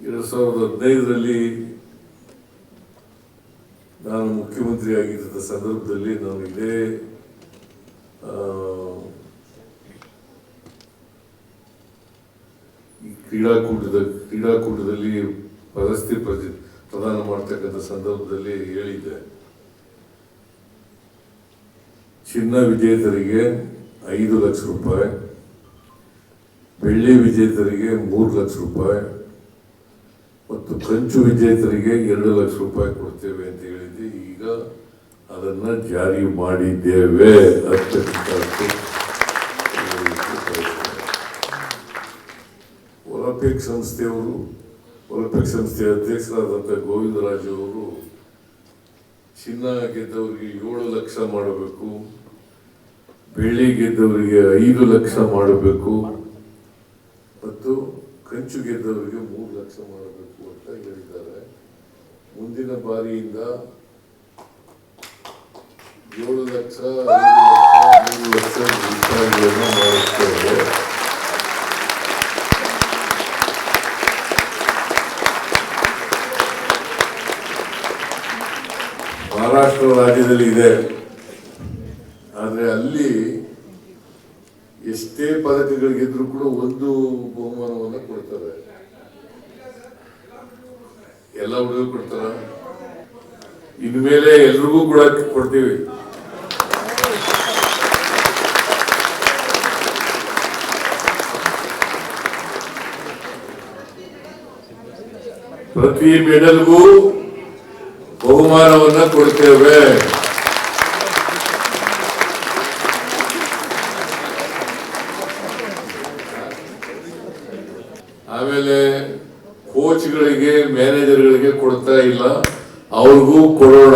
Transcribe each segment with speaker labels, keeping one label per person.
Speaker 1: 2015 ನಾನು ಮುಖ್ಯಮಂತ್ರಿ ಆಗಿದ್ದ ಸಂದರ್ಭದಲ್ಲಿ ನಾನು ಇದೇ ಕ್ರೀಡಾಕೂಟದಲ್ಲಿ ಪ್ರಶಸ್ತಿ ಪ್ರದಾನ ಮಾಡ್ತಕ್ಕಂಥ ಸಂದರ್ಭದಲ್ಲಿ ಹೇಳಿದ್ದೆ, ಚಿನ್ನ ವಿಜೇತರಿಗೆ 5 ಲಕ್ಷ ರೂಪಾಯಿ, ಬೆಳ್ಳಿ ವಿಜೇತರಿಗೆ 3 ಲಕ್ಷ ರೂಪಾಯಿ ಮತ್ತು ಕಂಚು ವಿಜೇತರಿಗೆ 2 ಲಕ್ಷ ರೂಪಾಯಿ ಕೊಡ್ತೇವೆ ಅಂತ ಹೇಳಿದ್ದೆ. ಈಗ ಅದನ್ನ ಜಾರಿ ಮಾಡಿದ್ದೇವೆ. ಒಲಿಂಪಿಕ್ ಸಂಸ್ಥೆಯ ಅಧ್ಯಕ್ಷರಾದಂಥ ಗೋವಿಂದರಾಜ್ ಅವರು ಚಿನ್ನ ಗೆದ್ದವರಿಗೆ 7 ಲಕ್ಷ ಮಾಡಬೇಕು, ಬೆಳ್ಳಿ ಗೆದ್ದವರಿಗೆ 5 ಲಕ್ಷ ಮಾಡಬೇಕು ಮತ್ತು ಕಂಚು ಗೆದ್ದವರಿಗೆ 3 ಲಕ್ಷ ಮಾಡಬೇಕು ಅಂತ ಹೇಳಿದ್ದಾರೆ. ಮುಂದಿನ ಬಾರಿಯಿಂದ 7 ಲಕ್ಷ 5 ಲಕ್ಷ 3 ಲಕ್ಷ ರೂಪಾಯಿಗಳನ್ನು ಮಾಡುತ್ತೇವೆ. ಮಹಾರಾಷ್ಟ್ರ ರಾಜ್ಯದಲ್ಲಿ ಇದೆ, ಆದರೆ ಅಲ್ಲಿ ಎಷ್ಟೇ ಪದಕಗಳಿಗಿದ್ರು ಕೂಡ ಒಂದು ಬಹುಮಾನವನ್ನು ಕೊಡ್ತಾರೆ. ಎಲ್ಲ ಹುಡುಗರು ಕೊಡ್ತಾರ, ಇನ್ಮೇಲೆ ಎಲ್ರಿಗೂ ಕೂಡ ಕೊಡ್ತೀವಿ. ಪ್ರತಿ ಮೆಡಲ್ಗೂ ಬಹುಮಾನವನ್ನ ಕೊಡ್ತೇವೆ. ಆಮೇಲೆ ಕೋಚ್ಗಳಿಗೆ ಮ್ಯಾನೇಜರ್ಗಳಿಗೆ ಕೊಡ್ತಾ ಇಲ್ಲ, ಅವ್ರಿಗೂ ಕೊಡೋಣ.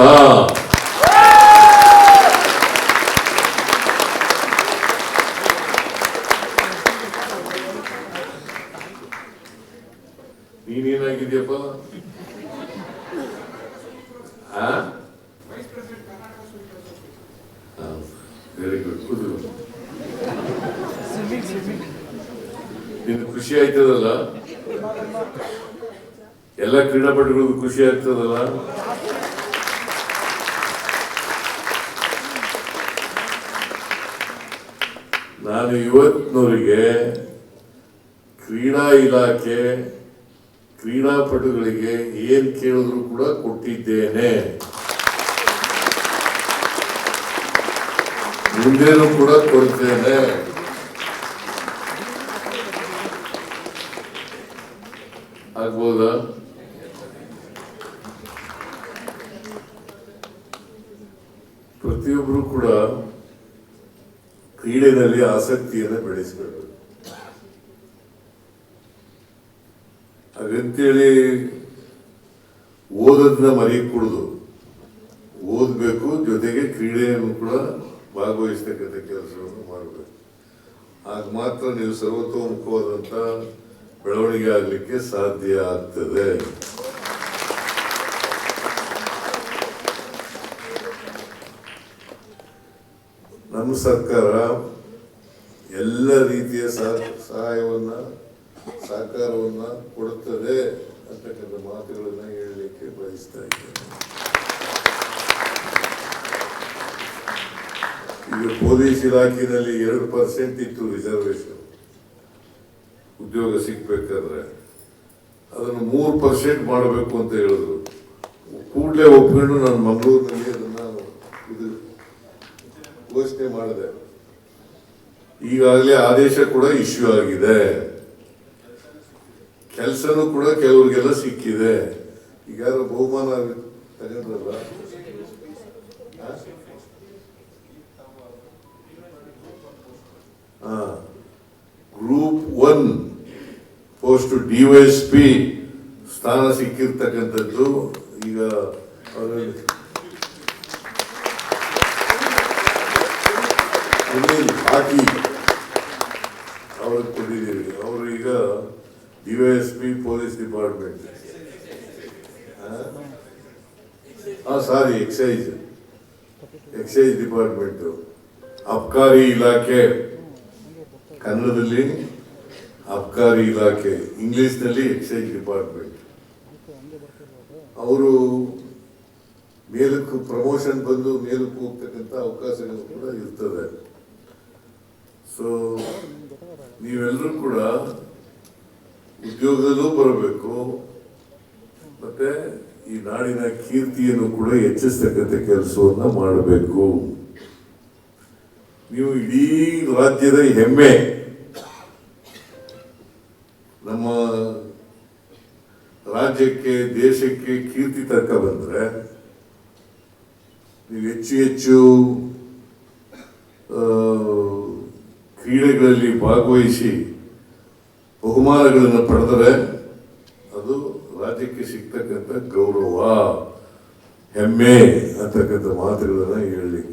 Speaker 1: ನೀನೇನಾಗಿದ್ಯಪ್ಪ? Very good. ಕೂದು. ನಿನ್ ಖುಷಿ ಆಯ್ತದಲ್ಲ, ಎಲ್ಲ ಕ್ರೀಡಾಪಟುಗಳಿಗೂ ಖುಷಿ ಆಗ್ತದಲ್ಲ. ನಾನು ಇವತ್ತಿನವರಿಗೆ ಕ್ರೀಡಾ ಇಲಾಖೆ ಕ್ರೀಡಾಪಟುಗಳಿಗೆ ಏನ್ ಕೇಳಿದ್ರು ಕೂಡ ಕೊಟ್ಟಿದ್ದೇನೆ, ಮುಂದೇನು ಕೂಡ ಕೊಡ್ತೇನೆ. ಆಗ್ಬೋದಾ? ಪ್ರತಿಯೊಬ್ಬರು ಕೂಡ ಕ್ರೀಡೆಯಲ್ಲಿ ಆಸಕ್ತಿಯನ್ನು ಬೆಳೆಸಬೇಕು. ಹಾಗಂತೇಳಿ ಓದೋದನ್ನ ಮರೆಯಕೂಡದು, ಓದಬೇಕು, ಜೊತೆಗೆ ಕ್ರೀಡೆಯನ್ನು ಕೂಡ ಭಾಗವಹಿಸ್ತಕ್ಕಂಥ ಕೆಲಸವನ್ನು ಮಾಡಬೇಕು. ಆಗ ಮಾತ್ರ ನೀವು ಸರ್ವತೋಮುಖವಾದಂಥ ಬೆಳವಣಿಗೆ ಆಗಲಿಕ್ಕೆ ಸಾಧ್ಯ ಆಗ್ತದೆ. ನಮ್ಮ ಸರ್ಕಾರ ಎಲ್ಲ ರೀತಿಯ ಸಹಾಯವನ್ನ ಸಹಕಾರವನ್ನ ಕೊಡುತ್ತದೆ ಅಂತಕ್ಕಂಥ ಮಾತುಗಳನ್ನ ಹೇಳಲಿಕ್ಕೆ ಬಯಸ್ತಾ ಇದ್ದೇನೆ. ಈಗ ಪೊಲೀಸ್ ಇಲಾಖೆಯಲ್ಲಿ 2% ಇತ್ತು ರಿಸರ್ವೇಶನ್. ಉದ್ಯೋಗ ಸಿಗ್ಬೇಕಾದ್ರೆ ಅದನ್ನು 3% ಮಾಡಬೇಕು ಅಂತ ಹೇಳಿದ್ರು. ಕೂಡಲೇ ಒಪ್ಪಿಕೊಂಡು ನಾನು ಮಂಗಳೂರಿನಲ್ಲಿ ಅದನ್ನ ಘೋಷಣೆ ಮಾಡಿದೆ. ಈಗಾಗಲೇ ಆದೇಶ ಕೂಡ ಇಶ್ಯೂ ಆಗಿದೆ, ಕೆಲಸನೂ ಕೂಡ ಕೆಲವರಿಗೆಲ್ಲ ಸಿಕ್ಕಿದೆ. ಈಗ ಯಾರು ಬಹುಮಾನ ತಗೊಂಡ್ರಲ್ಲ, ಗ್ರೂಪ್ 1 ಪೋಸ್ಟ್ DYSP ಸ್ಥಾನ ಸಿಕ್ಕಿರ್ತಕ್ಕಂಥದ್ದು ಈಗ ಹಾಕಿ ಅವ್ರಿಗೆ ಕೊಟ್ಟಿದ್ದೀವಿ. ಅವರು ಈಗ DYSP ಪೊಲೀಸ್ ಡಿಪಾರ್ಟ್ಮೆಂಟ್, ಸಾರಿ ಎಕ್ಸೈಸ್ ಡಿಪಾರ್ಟ್ಮೆಂಟ್, ಅಬ್ಕಾರಿ ಇಲಾಖೆ ಕನ್ನಡದಲ್ಲಿ ಅಬ್ಕಾರಿ ಇಲಾಖೆ, ಇಂಗ್ಲಿಷ್ನಲ್ಲಿ ಎಕ್ಸೈಸ್ ಡಿಪಾರ್ಟ್ಮೆಂಟ್, ಅವರು ಮೇಲಕ್ಕೂ ಪ್ರಮೋಷನ್ ಬಂದು ಮೇಲಕ್ಕೂ ಹೋಗ್ತಕ್ಕಂಥ ಅವಕಾಶಗಳು ಕೂಡ ಇರ್ತದೆ. ಸೊ ನೀವೆಲ್ಲರೂ ಕೂಡ ಉದ್ಯೋಗದಲ್ಲೂ ಬರಬೇಕು, ಮತ್ತೆ ಈ ನಾಡಿನ ಕೀರ್ತಿಯನ್ನು ಕೂಡ ಹೆಚ್ಚಿಸ್ತಕ್ಕಂಥ ಕೆಲಸವನ್ನ ಮಾಡಬೇಕು. ನೀವು ಇಡೀ ರಾಜ್ಯದ ಹೆಮ್ಮೆ. ನಮ್ಮ ರಾಜ್ಯಕ್ಕೆ, ದೇಶಕ್ಕೆ ಕೀರ್ತಿ ತಕ್ಕ ಬಂದ್ರೆ ನೀವು ಹೆಚ್ಚು ಹೆಚ್ಚು ಕ್ರೀಡೆಗಳಲ್ಲಿ ಭಾಗವಹಿಸಿ ಬಹುಮಾನಗಳನ್ನು ಪಡೆದರೆ ಅದು ರಾಜ್ಯಕ್ಕೆ ಸಿಗ್ತಕ್ಕಂಥ ಗೌರವ, ಹೆಮ್ಮೆ ಅಂತಕ್ಕಂಥ ಮಾತುಗಳನ್ನ ಹೇಳಲಿಕ್ಕೆ